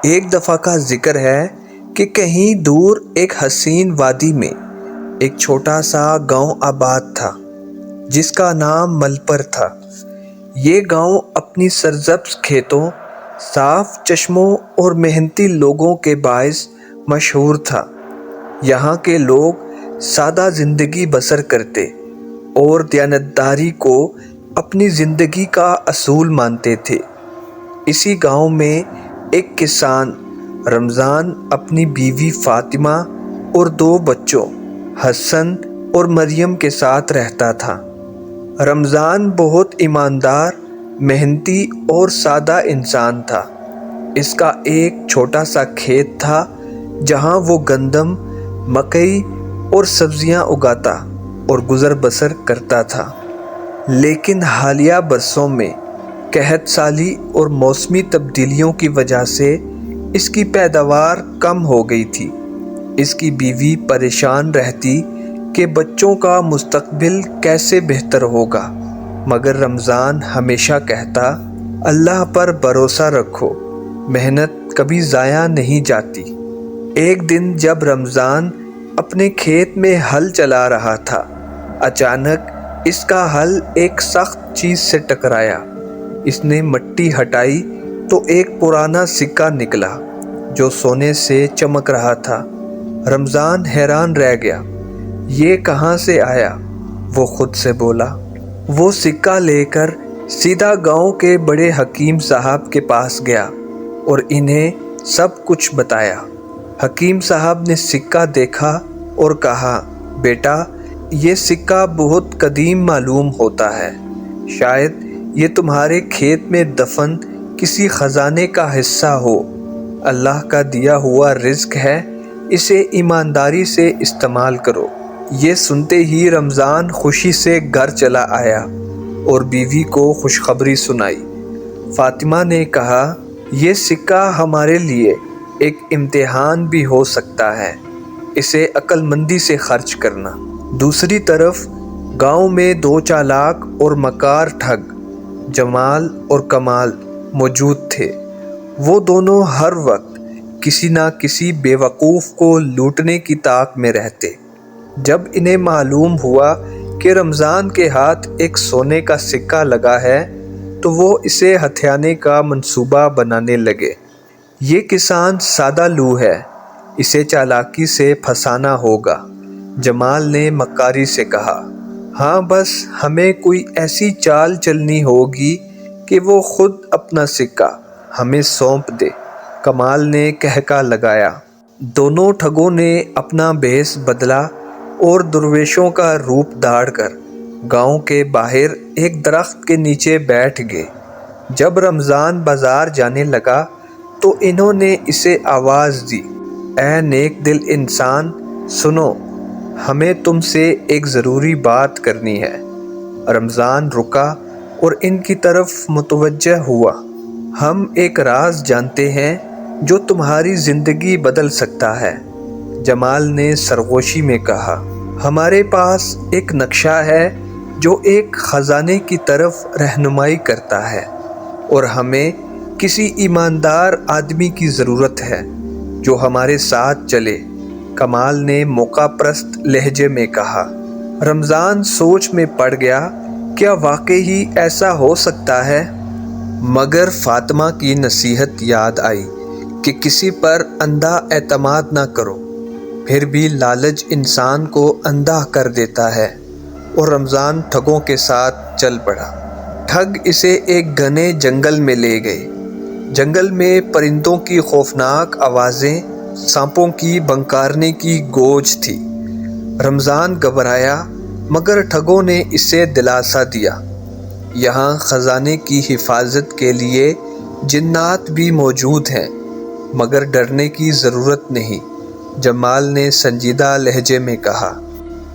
ایک دفعہ کا ذکر ہے کہ کہیں دور ایک حسین وادی میں ایک چھوٹا سا گاؤں آباد تھا جس کا نام ملپر تھا۔ یہ گاؤں اپنی سرسبز کھیتوں، صاف چشموں اور محنتی لوگوں کے باعث مشہور تھا۔ یہاں کے لوگ سادہ زندگی بسر کرتے اور دیانتداری کو اپنی زندگی کا اصول مانتے تھے۔ اسی گاؤں میں ایک کسان رمضان اپنی بیوی فاطمہ اور 2 بچوں حسن اور مریم کے ساتھ رہتا تھا۔ رمضان بہت ایماندار، محنتی اور سادہ انسان تھا۔ اس کا ایک چھوٹا سا کھیت تھا جہاں وہ گندم، مکئی اور سبزیاں اگاتا اور گزر بسر کرتا تھا۔ لیکن حالیہ برسوں میں قحط سالی اور موسمی تبدیلیوں کی وجہ سے اس کی پیداوار کم ہو گئی تھی۔ اس کی بیوی پریشان رہتی کہ بچوں کا مستقبل کیسے بہتر ہوگا، مگر رمضان ہمیشہ کہتا، اللہ پر بھروسہ رکھو، محنت کبھی ضائع نہیں جاتی۔ ایک دن جب رمضان اپنے کھیت میں ہل چلا رہا تھا، اچانک اس کا ہل ایک سخت چیز سے ٹکرایا۔ اس نے مٹی ہٹائی تو ایک پرانا سکہ نکلا جو سونے سے چمک رہا تھا۔ رمضان حیران رہ گیا، یہ کہاں سے آیا؟ وہ خود سے بولا۔ وہ سکہ لے کر سیدھا گاؤں کے بڑے حکیم صاحب کے پاس گیا اور انہیں سب کچھ بتایا۔ حکیم صاحب نے سکہ دیکھا اور کہا، بیٹا، یہ سکہ بہت قدیم معلوم ہوتا ہے، شاید یہ تمہارے کھیت میں دفن کسی خزانے کا حصہ ہو۔ اللہ کا دیا ہوا رزق ہے، اسے ایمانداری سے استعمال کرو۔ یہ سنتے ہی رمضان خوشی سے گھر چلا آیا اور بیوی کو خوشخبری سنائی۔ فاطمہ نے کہا، یہ سکہ ہمارے لیے ایک امتحان بھی ہو سکتا ہے، اسے عقل مندی سے خرچ کرنا۔ دوسری طرف گاؤں میں 2 چالاک اور مکار ٹھگ جمال اور کمال موجود تھے۔ وہ دونوں ہر وقت کسی نہ کسی بے وقوف کو لوٹنے کی طاق میں رہتے۔ جب انہیں معلوم ہوا کہ رمضان کے ہاتھ ایک سونے کا سکہ لگا ہے تو وہ اسے ہتھیانے کا منصوبہ بنانے لگے۔ یہ کسان سادہ لوح ہے، اسے چالاکی سے پھنسانا ہوگا۔ جمال نے مکاری سے کہا، ہاں، بس ہمیں کوئی ایسی چال چلنی ہوگی کہ وہ خود اپنا سکہ ہمیں سونپ دے۔ کمال نے کہکا لگایا۔ دونوں ٹھگوں نے اپنا بھیس بدلا اور درویشوں کا روپ دھار کر گاؤں کے باہر ایک درخت کے نیچے بیٹھ گئے۔ جب رمضان بازار جانے لگا تو انہوں نے اسے آواز دی، اے نیک دل انسان، سنو، ہمیں تم سے ایک ضروری بات کرنی ہے۔ رمضان رکا اور ان کی طرف متوجہ ہوا۔ ہم ایک راز جانتے ہیں جو تمہاری زندگی بدل سکتا ہے۔ جمال نے سرگوشی میں کہا، ہمارے پاس ایک نقشہ ہے جو ایک خزانے کی طرف رہنمائی کرتا ہے اور ہمیں کسی ایماندار آدمی کی ضرورت ہے جو ہمارے ساتھ چلے۔ کمال نے موقع پرست لہجے میں کہا۔ رمضان سوچ میں پڑ گیا، کیا واقعی ایسا ہو سکتا ہے؟ مگر فاطمہ کی نصیحت یاد آئی کہ کسی پر اندھا اعتماد نہ کرو، پھر بھی لالچ انسان کو اندھا کر دیتا ہے، اور رمضان ٹھگوں کے ساتھ چل پڑا۔ ٹھگ اسے ایک گھنے جنگل میں لے گئے۔ جنگل میں پرندوں کی خوفناک آوازیں، سانپوں کی بنکارنے کی گوج تھی۔ رمضان گھبرایا، مگر ٹھگوں نے اسے دلاسا دیا، یہاں خزانے کی حفاظت کے لیے جنات بھی موجود ہیں، مگر ڈرنے کی ضرورت نہیں۔ جمال نے سنجیدہ لہجے میں کہا،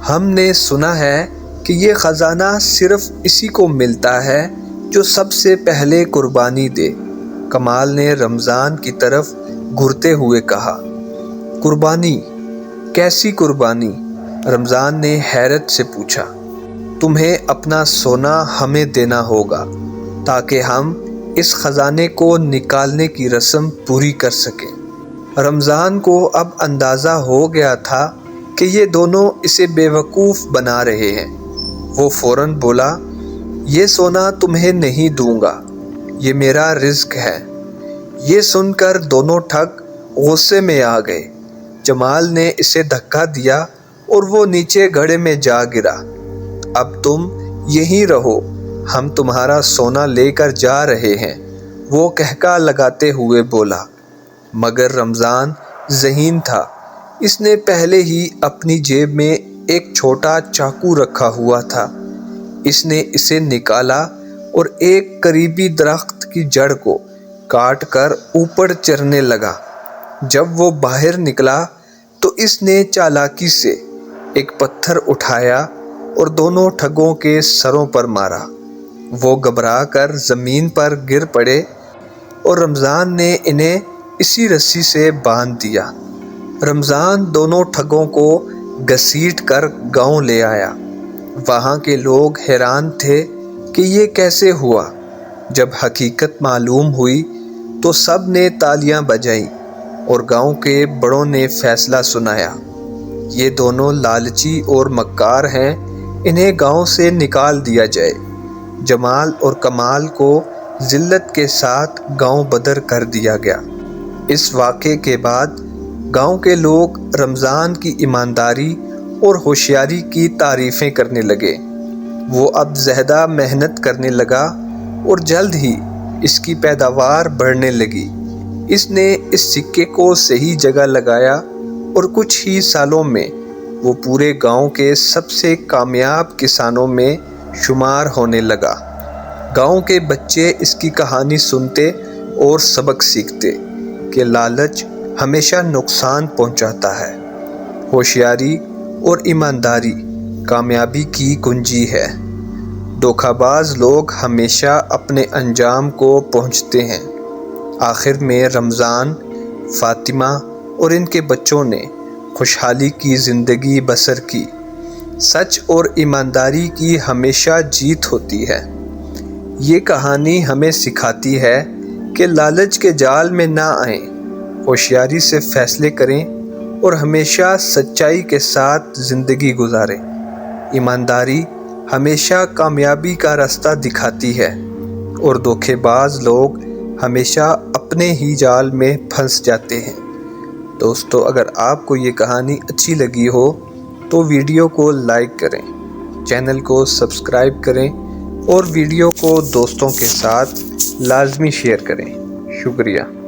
ہم نے سنا ہے کہ یہ خزانہ صرف اسی کو ملتا ہے جو سب سے پہلے قربانی دے۔ کمال نے رمضان کی طرف گھرتے ہوئے کہا، قربانی؟ کیسی قربانی؟ رمضان نے حیرت سے پوچھا۔ تمہیں اپنا سونا ہمیں دینا ہوگا تاکہ ہم اس خزانے کو نکالنے کی رسم پوری کر سکیں۔ رمضان کو اب اندازہ ہو گیا تھا کہ یہ دونوں اسے بیوقوف بنا رہے ہیں۔ وہ فوراً بولا، یہ سونا تمہیں نہیں دوں گا، یہ میرا رزق ہے۔ یہ سن کر دونوں ٹھگ غصے میں آ گئے۔ جمال نے اسے دھکا دیا اور وہ نیچے گڑھے میں جا گرا۔ اب تم یہیں رہو، ہم تمہارا سونا لے کر جا رہے ہیں، وہ کہکا لگاتے ہوئے بولا۔ مگر رمضان ذہین تھا، اس نے پہلے ہی اپنی جیب میں ایک چھوٹا چاقو رکھا ہوا تھا۔ اس نے اسے نکالا اور ایک قریبی درخت کی جڑ کو کاٹ کر اوپر چڑھنے لگا۔ جب وہ باہر نکلا تو اس نے چالاکی سے ایک پتھر اٹھایا اور دونوں ٹھگوں کے سروں پر مارا۔ وہ گھبرا کر زمین پر گر پڑے اور رمضان نے انہیں اسی رسی سے باندھ دیا۔ رمضان دونوں ٹھگوں کو گھسیٹ کر گاؤں لے آیا۔ وہاں کے لوگ حیران تھے کہ یہ کیسے ہوا۔ جب حقیقت معلوم ہوئی تو سب نے تالیاں بجائیں اور گاؤں کے بڑوں نے فیصلہ سنایا، یہ دونوں لالچی اور مکار ہیں، انہیں گاؤں سے نکال دیا جائے۔ جمال اور کمال کو ذلت کے ساتھ گاؤں بدر کر دیا گیا۔ اس واقعے کے بعد گاؤں کے لوگ رمضان کی ایمانداری اور ہوشیاری کی تعریفیں کرنے لگے۔ وہ اب زیادہ محنت کرنے لگا اور جلد ہی اس کی پیداوار بڑھنے لگی۔ اس نے اس سکے کو صحیح جگہ لگایا اور کچھ ہی سالوں میں وہ پورے گاؤں کے سب سے کامیاب کسانوں میں شمار ہونے لگا۔ گاؤں کے بچے اس کی کہانی سنتے اور سبق سیکھتے کہ لالچ ہمیشہ نقصان پہنچاتا ہے، ہوشیاری اور ایمانداری کامیابی کی کنجی ہے۔ دھوکہ باز لوگ ہمیشہ اپنے انجام کو پہنچتے ہیں۔ آخر میں رمضان، فاطمہ اور ان کے بچوں نے خوشحالی کی زندگی بسر کی۔ سچ اور ایمانداری کی ہمیشہ جیت ہوتی ہے۔ یہ کہانی ہمیں سکھاتی ہے کہ لالچ کے جال میں نہ آئیں، ہوشیاری سے فیصلے کریں اور ہمیشہ سچائی کے ساتھ زندگی گزاریں۔ ایمانداری ہمیشہ کامیابی کا راستہ دکھاتی ہے اور دھوکے باز لوگ ہمیشہ اپنے ہی جال میں پھنس جاتے ہیں۔ دوستو، اگر آپ کو یہ کہانی اچھی لگی ہو تو ویڈیو کو لائک کریں، چینل کو سبسکرائب کریں اور ویڈیو کو دوستوں کے ساتھ لازمی شیئر کریں۔ شکریہ۔